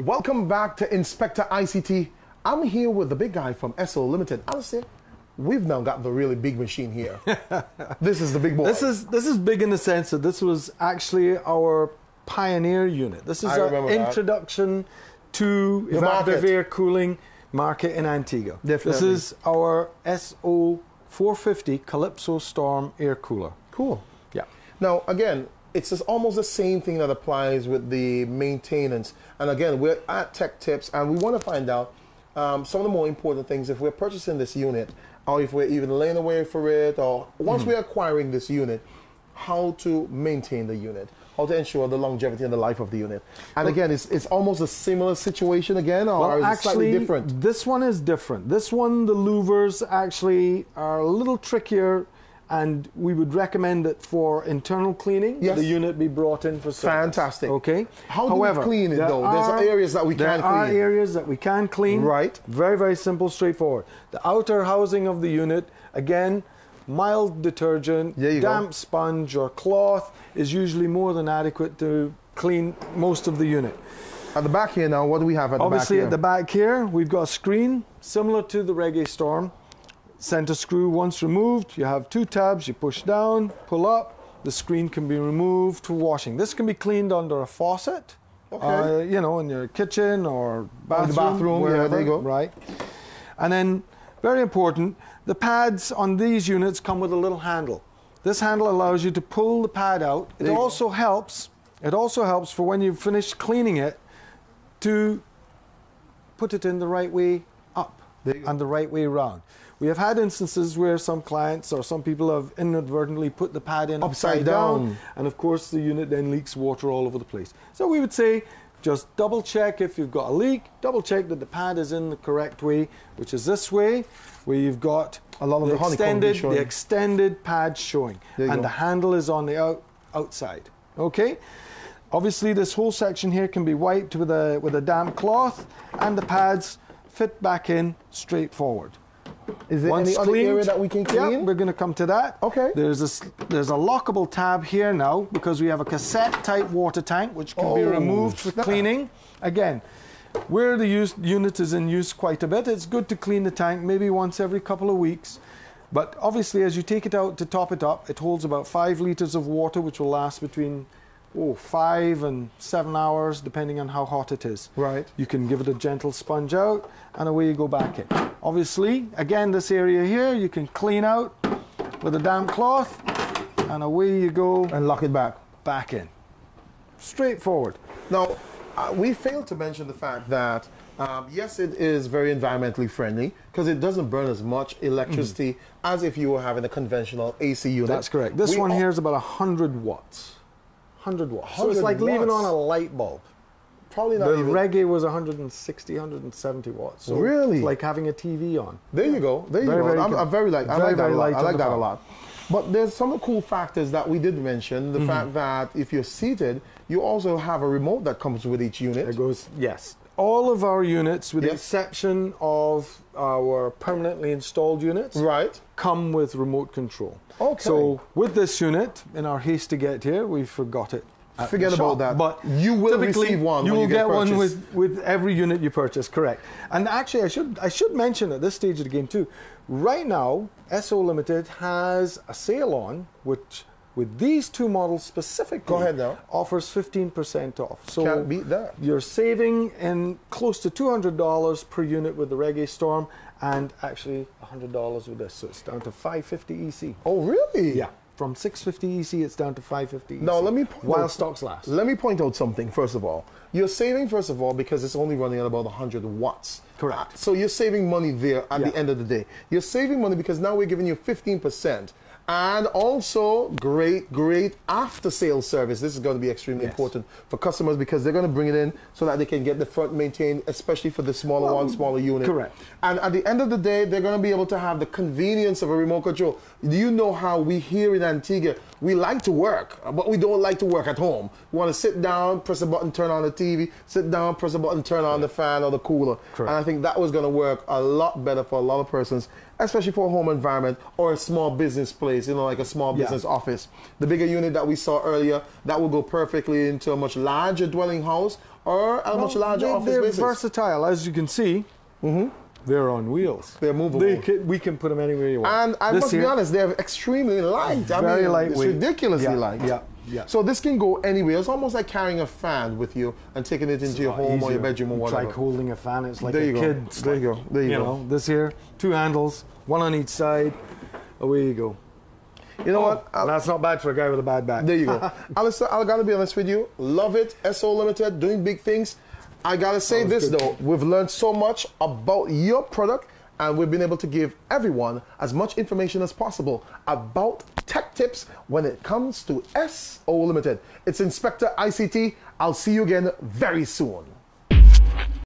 Welcome back to Inspector ICT. I'm here with the big guy from SO Limited. Honestly, we've now got the really big machine here. This is the big boy. This is big in the sense that this was actually our pioneer unit. This is our introduction to evaporative air cooling market in Antigua. Definitely. This is our SO 450 Calypso Storm air cooler. Cool. Yeah. Now, again, it's just almost the same thing that applies with the maintenance. And again, we're at Tech Tips, and we want to find out some of the more important things if we're purchasing this unit, or if we're even laying away for it, or once we're acquiring this unit, how to maintain the unit, how to ensure the longevity and the life of the unit. And again, it's almost a similar situation again, or is it slightly different? This one is different. This one, the louvers actually are a little trickier, and we would recommend that for internal cleaning, the unit be brought in for service. Fantastic. Okay. How do we clean it though? There's areas that we can clean. There are areas that we can clean. Right. Very, very simple, straightforward. The outer housing of the unit, again, mild detergent, damp sponge or cloth is usually more than adequate to clean most of the unit. At the back here now, what do we have at the back here? Obviously at the back here, we've got a screen similar to the Reggae Storm. Center screw once removed, you have two tabs, you push down, pull up, the screen can be removed for washing. This can be cleaned under a faucet, you know, in your kitchen or bathroom, wherever, there you go. Right. And then, very important, the pads on these units come with a little handle. This handle allows you to pull the pad out. It also helps for when you've finished cleaning it to put it in the right way up and the right way around. We have had instances where some clients or some people have inadvertently put the pad in upside down, and of course the unit then leaks water all over the place. So we would say just double check if you've got a leak, double check that the pad is in the correct way, which is this way, where you've got a lot of the extended pad showing, and the handle is on the outside. Okay. Obviously this whole section here can be wiped with a damp cloth, and the pads fit back in straightforward. Is there any other area that we can clean? Yeah, we're going to come to that. Okay. There's a lockable tab here now because we have a cassette type water tank which can be removed for cleaning. Again, where the unit is in use quite a bit, it's good to clean the tank maybe once every couple of weeks. But obviously as you take it out to top it up, it holds about 5 liters of water, which will last between 5 and 7 hours depending on how hot it is. Right. You can give it a gentle sponge out and away you go back in. Obviously, again, this area here you can clean out with a damp cloth and away you go. And lock it back in. Straightforward. Now, we failed to mention the fact that yes, it is very environmentally friendly because it doesn't burn as much electricity as if you were having a conventional AC unit. That's correct. This one here is about 100 watts. 100 watts. So it's like leaving on a light bulb. Probably not. The Reggae was 160, 170 watts. So really? It's like having a TV on. There you go. There you go. I like that a lot. But there's some cool factors that we did mention. The fact that if you're seated, you also have a remote that comes with each unit. It goes, yes. All of our units, with the exception of our permanently installed units, come with remote control. Okay. So with this unit, in our haste to get here, we forgot it. Forget about that. But you will receive one. You will get one with every unit you purchase. Correct. And actually, I should mention at this stage of the game too. Right now, SO Limited has a sale on which, with these two models specifically, offers 15% off. So can't beat that. You're saving in close to $200 per unit with the Reggae Storm, and actually $100 with this. So it's down to $550 EC. Oh, really? Yeah. From $650 EC, it's down to $550 EC. Now, let me while stocks last. Let me point out something. First of all, you're saving because it's only running at about 100 watts. Correct. So you're saving money there at the end of the day. You're saving money because now we're giving you 15%. And also, great after-sales service. This is going to be extremely important for customers because they're going to bring it in so that they can get the front maintained, especially for the smaller unit. Correct. And at the end of the day, they're going to be able to have the convenience of a remote control. Do you know how we here in Antigua, we like to work, but we don't like to work at home. We want to sit down, press a button, turn on the TV, sit down, press a button, turn on the fan or the cooler. Correct. And I think that was going to work a lot better for a lot of persons. especially for a home environment or a small business place, you know, like a small business office. The bigger unit that we saw earlier, that will go perfectly into a much larger dwelling house or a much larger office they're business. versatile, as you can see. They're on wheels. They're movable. We can put them anywhere you want. And I must be honest, they're extremely light. Very lightweight. It's ridiculously light. Yeah. So this can go anywhere. It's almost like carrying a fan with you and taking it into your home or your bedroom or whatever. It's like holding a fan. It's like There a you go. kid. There you go. There you go. know, this here, 2 handles, 1 on each side. Away you go. You know what? That's not bad for a guy with a bad back. There you go. Alistair, I gotta be honest with you. Love it. SO Limited, doing big things. I gotta say this though. We've learned so much about your product, and we've been able to give everyone as much information as possible about tech tips when it comes to SO Limited. It's Inspector ICT. I'll see you again very soon.